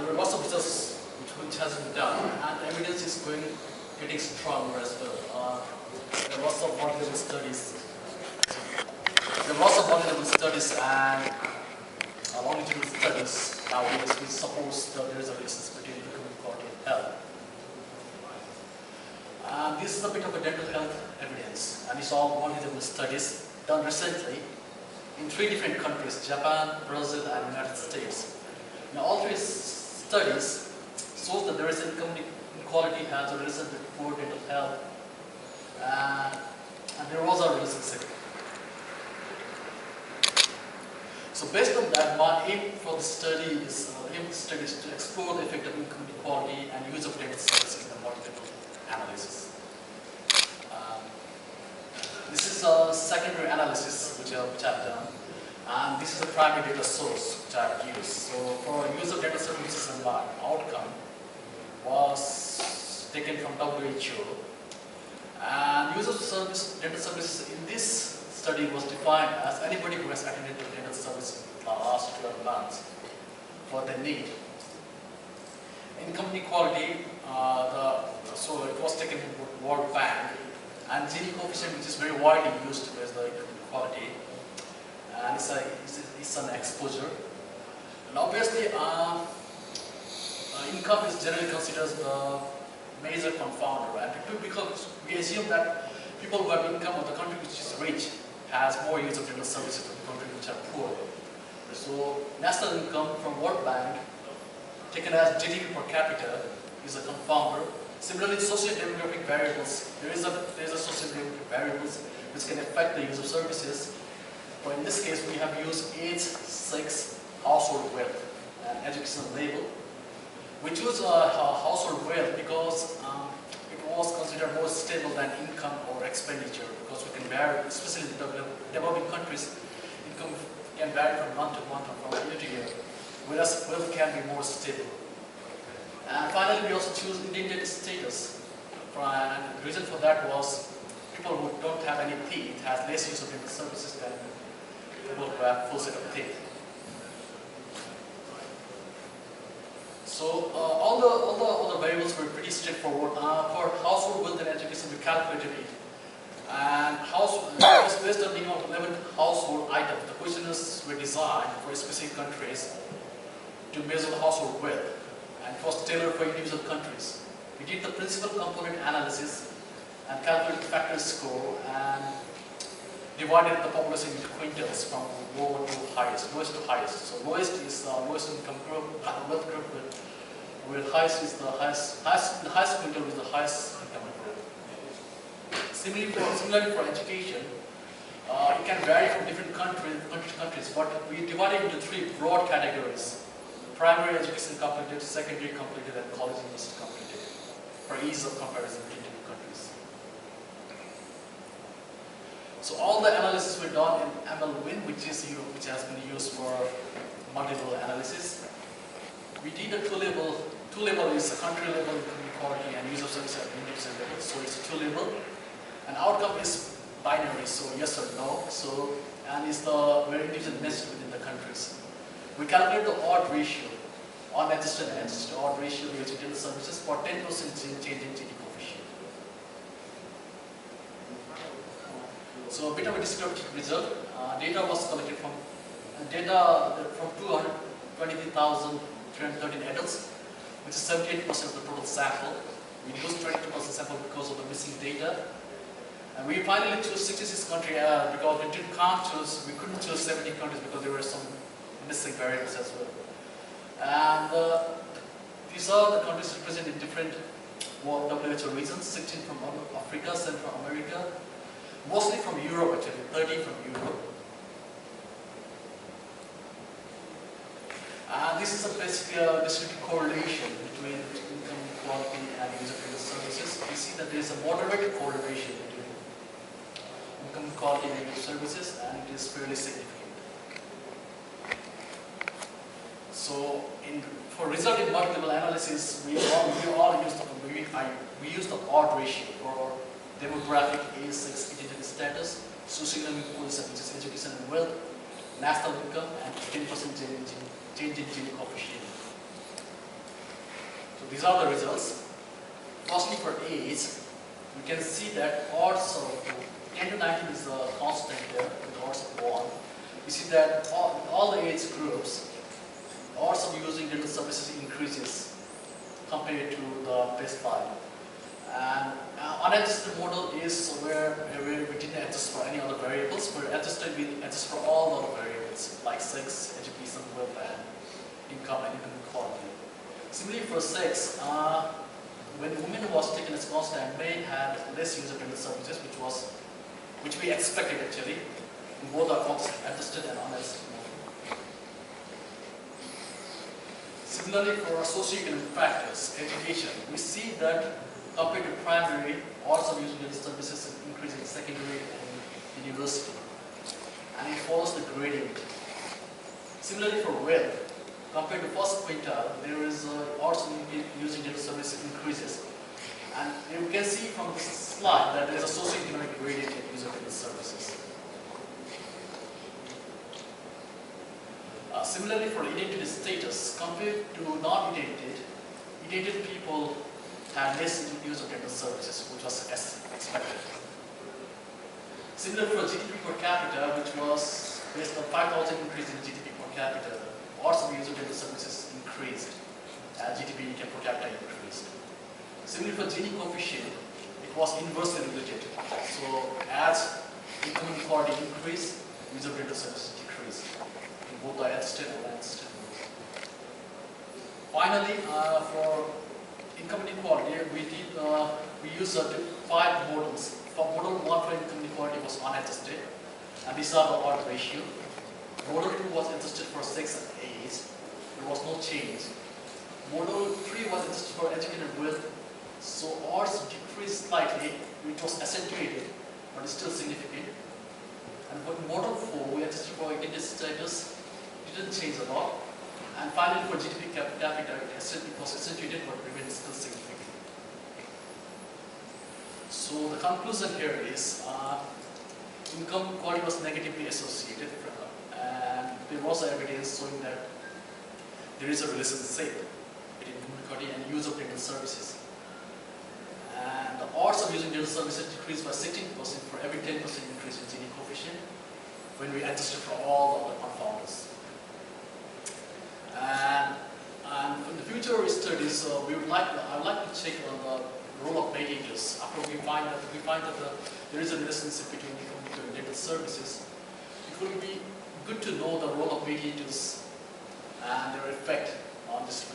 there are lots of research which has been done, and the evidence is getting stronger as well. There are lots of multi-level studies. There are lots of multi-level studies and longitudinal studies nowadays which suppose that there is a relationship between income quality and health. And this is a bit of a dental health evidence, and it's all multi-level studies done recently in 3 different countries: Japan, Brazil, and United States. Now, all 3 studies shows that there is income inequality has a relation with poor dental health, and there was a relationship. So, based on that, my aim for the study is to explore the effect of income inequality and use of dental services in the multi-level analysis. This is a secondary analysis which I've done, and this is a primary data source which I've used. So for use of data services, and my outcome was taken from WHO, and use of data services in this study was defined as anybody who has attended the dental service in the last 12 months for the need. Income inequality, so it was taken from World Bank, and Gini coefficient, which is very widely used to measure the income inequality, and it's an exposure. And obviously, income is generally considered the major confounder, and because we assume that people who have income of the country which is rich has more use of dental services than the country which are poor. So, national income from World Bank, taken as GDP per capita, is a confounder. Similarly, socio-demographic variables, there is a socio-demographic variables which can affect the use of services. But in this case, we have used age, sex, household wealth, and educational level. We choose household wealth because it was considered more stable than income or expenditure, because we can vary, especially in developing countries, income can vary from month to month or from year to year, whereas wealth can be more stable. And finally, we also choose indented status. And the reason for that was people who don't have any teeth have less use of dental services than people who have full set of teeth. So all the variables were pretty straightforward. For household wealth and education, we calculated it, and it was based on 11 household items. The questionnaires were designed for specific countries to measure the household wealth, and it was tailored for individual countries. We did the principal component analysis and calculated the factor score and divided the population into quintiles from lower to highest, lowest to highest. So lowest is the lowest income group, wealth group, where highest is the highest quintile is the highest income group. Similarly for education, it can vary from different countries, but we divide it into 3 broad categories: primary education completed, secondary completed, and college and university completed, for ease of comparison between different countries. So all the analysis were done in MLWin, which has been used for multi-level analysis. We did a two level is a country level income inequality and use of service at individual level. So it's a 2 level. And outcome is binary, so yes or no. So, and is the where individual nested within the countries. We calculate the odd ratio, unadjusted and adjusted odd ratio using dental services for 10% change in Gini coefficient. So a bit of a descriptive result. Data was collected from 223,313 adults, which is 78% of the total sample. We used 22% sample because of the missing data. And we finally chose 66 countries because we couldn't choose 70 countries because there were some missing variables as well. And these are the countries represented in different WHO regions: 16 from Africa, 7 from America, mostly from Europe actually, 30 from Europe. And this is basically a descriptive correlation between income inequality and use of dental services. We see that there is a moderate correlation between income inequality and use of services, and it is fairly significant. So, for result in multi-level analysis, we use the odd ratio for demographic, age, sex, identity status, socioeconomic position, which is education and wealth, national income, and 10% change in Gini coefficient. these are the results. Firstly, for age, we can see that odds of 10 to 19 is a constant there with odds of 1. You see that all the age groups, odds of using dental services increases compared to the baseline. And unadjusted model is where we didn't adjust for any other variables. We adjust for all other variables like sex, education, wealth, and income and inequality. Similarly for sex, when women was taken as constant, men had less use of dental services, which we expected actually. In both are adjusted and unadjusted model. Similarly for socioeconomic factors, education, we see that compared to primary, odds of using dental services increase in secondary and university. And it follows the gradient. Similarly for wealth, compared to first quintile, there is odds of using dental services increases. And you can see from this slide that there is a socioeconomic gradient in use of dental services. Similarly for identity status, compared to non-identity, identity people had less use of dental services, which was as expected. Similar for GDP per capita, which was based on 5,000 increase in GDP per capita, odds of use of dental services increased as GDP per capita increased. Similarly for Gini coefficient, it was inversely related. So as income inequality increased, use of dental services decreased in both the adjusted and unadjusted. Finally, for income inequality, we used 5 models. For model 1 for income inequality was unadjusted, and these are the odd ratio. Model 2 was adjusted for sex and age. There was no change. Model 3 was adjusted for education and wealth. So odds decreased slightly, which was accentuated, but it's still significant. And for model 4, we adjusted for identity status. It didn't change a lot. And finally, for GDP per capita, it was accentuated, but remained still significant. So the conclusion here is income inequality was negatively associated, and there was evidence showing that there is a relationship between income inequality and use of dental services. And the odds of using dental services decreased by 16% for every 10% increase in Gini coefficient when we adjusted for all the other confounders. And in the future studies, I would like to check on the role of mediators. After we find that there is a relationship between income and dental services, it will be good to know the role of mediators and their effect on this